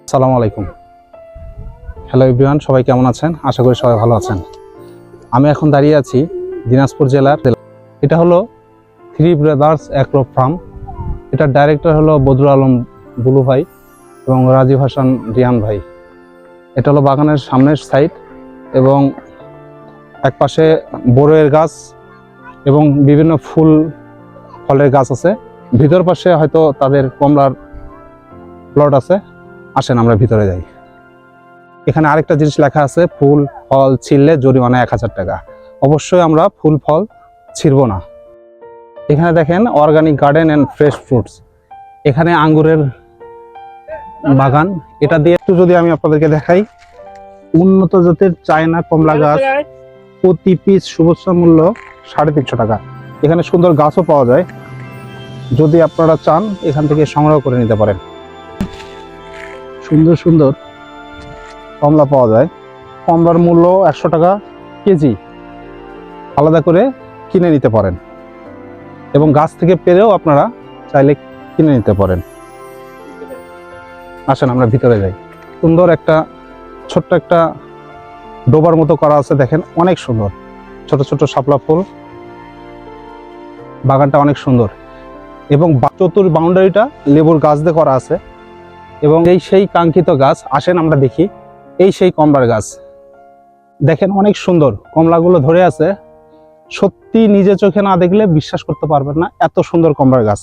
আসসালামু আলাইকুম। Hello everyone, সবাই কেমন আছেন? আশা করি সবাই ভালো আছেন। আমি এখন দাঁড়িয়ে আছি দিনাজপুর জেলার। এটা হলো থ্রি ব্রাদার্স অ্যাগ্রো ফার্ম। এটার ডাইরেক্টর হলো বদরুল আলম বুলু ভাই এবং রাজীব হাসান রিয়ান ভাই। এটা হলো বাগানের সামনের সাইড এবং একপাশে বড়ইয়ের গাছ এবং বিভিন্ন ফুল ফলের গাছ আছে। ভিতর পাশে হয়তো তাদের কমলার প্লট আছে। আসেন আমরা ভিতরে যাই। এখানে আরেকটা জিনিস লেখা আছে, ফুল ফল ছিঁড়লে জরিমানা 1000 টাকা। অবশ্যই আমরা ফুল ফল ছিঁড়ব না। এখানে দেখেন organic garden and fresh fruits. এখানে আঙ্গুরের বাগান। এটা দিয়ে একটু যদি আমি আপনাদেরকে দেখাই, উন্নত জাতের চায়না কমলা গাছ, প্রতি পিস শুভেচ্ছা মূল্য 350 টাকা। এখানে সুন্দর গাছও পাওয়া যায়, যদি আপনারা চান এখান থেকে সংগ্রহ করে নিতে পারেন। সুন্দর সুন্দর কমলা পাওয়া যায়। কমলার মূল্য 100 টাকা কেজি। আলাদা করে কিনে নিতে পারেন এবং গাছ থেকে পেরেও আপনারা চাইলে কিনে নিতে পারেন। আসেন আমরা ভিতরে যাই। সুন্দর একটা ছোট্ট একটা ডোবার মতো করা আছে, দেখেন অনেক সুন্দর। ছোট ছোট শাপলা ফুল, বাগানটা অনেক সুন্দর এবং চতুর বাউন্ডারিটা লেবুর গাছ দিয়ে করা আছে এবং এই সেই কাঙ্ক্ষিত গাছ। আসেন আমরা দেখি। এই সেই কমলার গাছ, দেখেন অনেক সুন্দর কমলাগুলো ধরে আছে। সত্যি নিজে চোখে না দেখলে বিশ্বাস করতে পারবেন না, এত সুন্দর কমলার গাছ।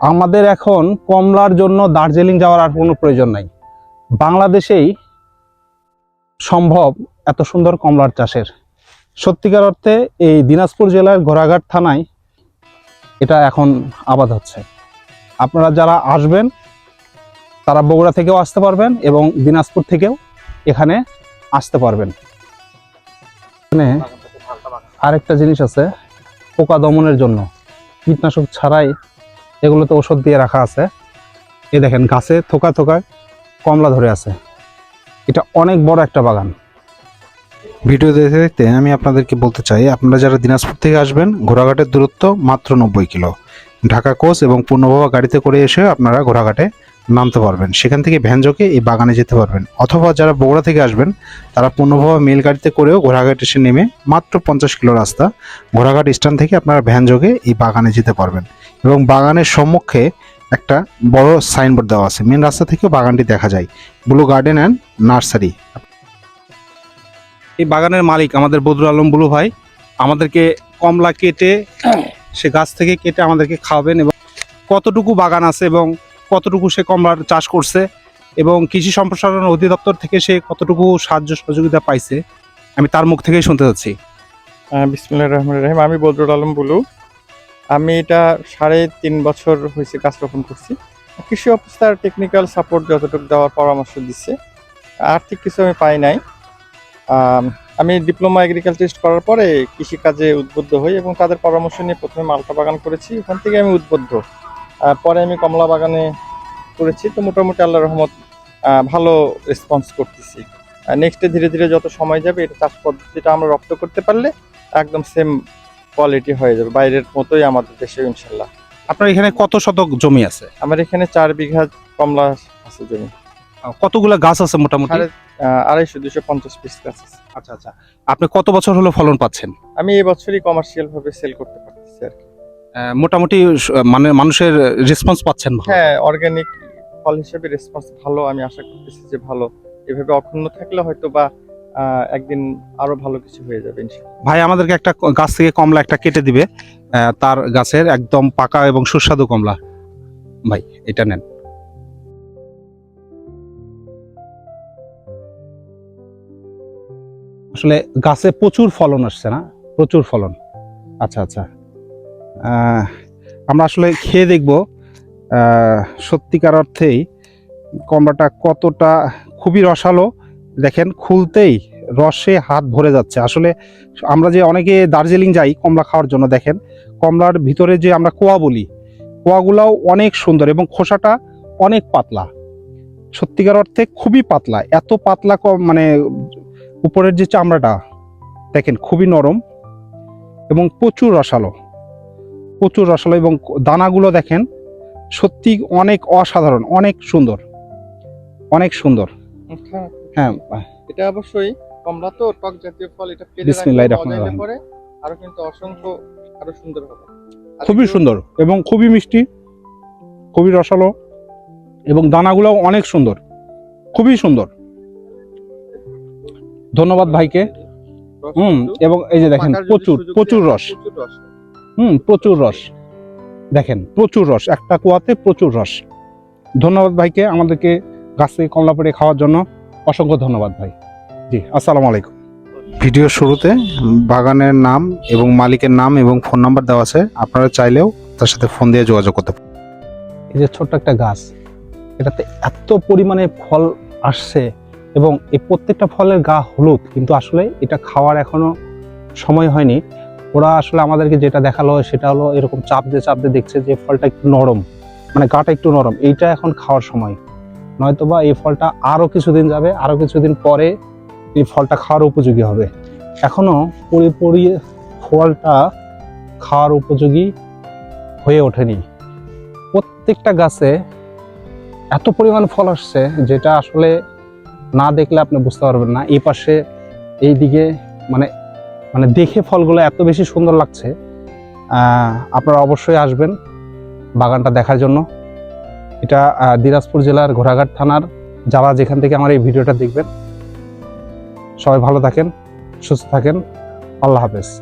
আমাদের এখন কমলার জন্য দার্জিলিং যাওয়ার আর কোনো প্রয়োজন নাই। বাংলাদেশেই সম্ভব এত সুন্দর কমলার চাষের। সত্যিকার অর্থে এই দিনাজপুর জেলার ঘোড়াঘাট থানায় এটা এখন আবাদ হচ্ছে। আপনারা যারা আসবেন তারা বগুড়া থেকেও আসতে পারবেন এবং দিনাজপুর থেকেও এখানে আসতে পারবেন। এখানে আরেকটা জিনিস আছে, পোকা দমনের জন্য কীটনাশক ছাড়াই এগুলোতে ওষুধ দিয়ে রাখা আছে। এই দেখেন গাছে থোকা থোকা কমলা ধরে আছে। এটা অনেক বড় একটা বাগান। ভিডিও দেখতে দেখতে আমি আপনাদেরকে বলতে চাই, আপনারা যারা দিনাজপুর থেকে আসবেন, ঘোড়াঘাটের দূরত্ব মাত্র 90 কিলো। ঢাকা কোচ এবং পূর্ণভবা গাড়িতে করে এসে আপনারা ঘোড়াঘাটে নামতে পারবেন। সেখান থেকে ভ্যানযোগে এই বাগানে যেতে পারবেন। অথবা যারা বগুড়া থেকে আসবেন তারা পূর্ণভবা মেল গাড়িতে করেও ঘোড়াঘাট এসে নেমে মাত্র 50 কিলো রাস্তা ঘোড়াঘাট স্ট্যান্ড থেকে আপনারা ভ্যানযোগে এই বাগানে যেতে পারবেন। এবং বাগানের সম্মুখে একটা বড় সাইনবোর্ড দেওয়া আছে, মেন রাস্তা থেকেও বাগানটি দেখা যায়, ব্লু গার্ডেন অ্যান্ড নার্সারি। এই বাগানের মালিক আমাদের বদরুল আলম বুলু ভাই আমাদেরকে কমলা কেটে সে গাছ থেকে কেটে আমাদেরকে খাওয়াবেন এবং কতটুকু বাগান আছে এবং কতটুকু সে কমলার চাষ করছে এবং কৃষি সম্প্রসারণ অধিদপ্তর থেকে সে কতটুকু সাহায্য সহযোগিতা পাইছে আমি তার মুখ থেকেই শুনতে যাচ্ছি। বিসমিল্লাহির রহমানির রহিম। আমি বদরুল আলম বুলু। আমি এটা 3.5 বছর হয়েছে গাছ রোপণ করছি। কৃষি অফিসার টেকনিক্যাল সাপোর্ট যতটুকু দেওয়ার পরামর্শ দিচ্ছে, আর্থিক কিছু আমি পাই নাই। আমি ডিপ্লোমা এগ্রিকালচারিস্ট করার পরে কৃষিকাজে উদ্বুদ্ধ হই এবং তাদের পরামর্শ নিয়ে প্রথমে মালটা বাগান করেছি। ওখান থেকে আমি উদ্বুদ্ধ, পরে আমি কমলা বাগানে করেছি। তো মোটামুটি আল্লাহর রহমত ভালো রেসপন্স করতেছি। নেক্সটে ধীরে ধীরে যত সময় যাবে এটা চাষ পদ্ধতিটা আমরা রপ্ত করতে পারলে একদম সেম কোয়ালিটি হয়ে যাবে, বাইরের মতোই আমাদের দেশে ইনশাল্লাহ। আপনার এখানে কত শতক জমি আছে? আমার এখানে 4 বিঘা কমলা আছে জমি। কতগুলো গাছ আছে মোটামুটি? 250-250 পিস গাছ আছে। আচ্ছা আচ্ছা। আপনি কত বছর হলো ফলন পাচ্ছেন? আমি এই বছরই কমার্শিয়াল ভাবে সেল করতে পারতেছি আর কি। মোটামুটি মানে মানুষের রেসপন্স পাচ্ছেন ভালো? হ্যাঁ, অর্গানিক ফল হিসেবে রেসপন্স ভালো। আমি আশা করতেছি যে ভালো, এভাবে অক্ষুণ্ণ থাকলে হয়তো বা একদিন আরো ভালো কিছু হয়ে যাবে ইনশাআল্লাহ। ভাই আমাদেরকে একটা গাছ থেকে কমলা একটা কেটে দিবে, তার গাছের একদম পাকা এবং সুস্বাদু কমলা। ভাই এটা নেন। আসলে গাছে প্রচুর ফলন আসছে না? প্রচুর ফলন। আচ্ছা আচ্ছা। আমরা আসলে খেয়ে দেখব সত্যিকার অর্থেই কমলাটা কতটা। খুবই রসালো, দেখেন খুলতেই রসে হাত ভরে যাচ্ছে। আসলে আমরা যে অনেকে দার্জিলিং যাই কমলা খাওয়ার জন্য, দেখেন কমলার ভিতরে যে আমরা কোয়া বলি, কোয়াগুলাও অনেক সুন্দর এবং খোসাটা অনেক পাতলা। সত্যিকার অর্থে খুবই পাতলা, এত পাতলা মানে উপরের যে চামড়াটা দেখেন খুবই নরম এবং প্রচুর রসালো, প্রচুর রসালো এবং দানাগুলো দেখেন সত্যি অনেক অসাধারণ, অনেক সুন্দর, অনেক সুন্দর। হ্যাঁ, এটা অবশ্যই কমলা তো টক জাতীয় ফল, এটা পেরে বিসমিল্লাহির রাখলে রহমানির মজাইলে রহিম। পরে আরো কিন্তু অসংখ্য আরো সুন্দর হবে। আর খুবই একটু- সুন্দর এবং খুবই মিষ্টি, খুবই রসালো এবং দানাগুলোও অনেক সুন্দর, খুবই সুন্দর। ধন্যবাদ ভাইকে। রস একটু এবং এই যে দেখেন পাকার যদি প্রচুর সুযোগ প্রচুর দেয়া হয়, রস। প্রচুর রস। প্রচুর রস, দেখেন প্রচুর রস, একটা কুয়াতে প্রচুর রস। ধন্যবাদ ভাইকে আমাদেরকে গাছ থেকে কমলা পেড়ে খাওয়ার জন্য। অসংখ্য ধন্যবাদ ভাই। জি, আসসালামু আলাইকুম। ভিডিওর শুরুতে বাগানের নাম এবং মালিকের নাম এবং ফোন নাম্বার দেওয়া আছে, আপনারা চাইলেও তার সাথে ফোন দিয়ে যোগাযোগ করতে পারেন। এই যে ছোট্ট একটা গাছ, এটাতে এত পরিমাণে ফল আসছে এবং এই প্রত্যেকটা ফলের গা হলুদ, কিন্তু আসলে এটা খাওয়ার এখনো সময় হয়নি। ওরা আসলে আমাদেরকে যেটা দেখালো সেটা হলো এরকম চাপ দিয়ে দেখছে যে ফলটা একটু নরম, মানে গাটা একটু নরম, এইটা এখন খাওয়ার সময়। নয়তোবা এই ফলটা আরো কিছুদিন যাবে, আরো কিছুদিন পরে এই ফলটা খাওয়ার উপযোগী হবে। এখনো পুরোপুরি ফলটা খাওয়ার উপযোগী হয়ে ওঠেনি। প্রত্যেকটা গাছে এত পরিমাণ ফল আসছে যেটা আসলে না দেখলে আপনি বুঝতে পারবেন না। এই পাশে এই দিকে মানে মানে দেখে ফলগুলো এত বেশি সুন্দর লাগছে। আপনারা অবশ্যই আসবেন বাগানটা দেখার জন্য। এটা দিনাজপুর জেলার ঘোড়াঘাট থানার। যারা যেখান থেকে আমার এই ভিডিওটা দেখবেন, সবাই ভালো থাকেন, সুস্থ থাকেন। আল্লাহ হাফেজ।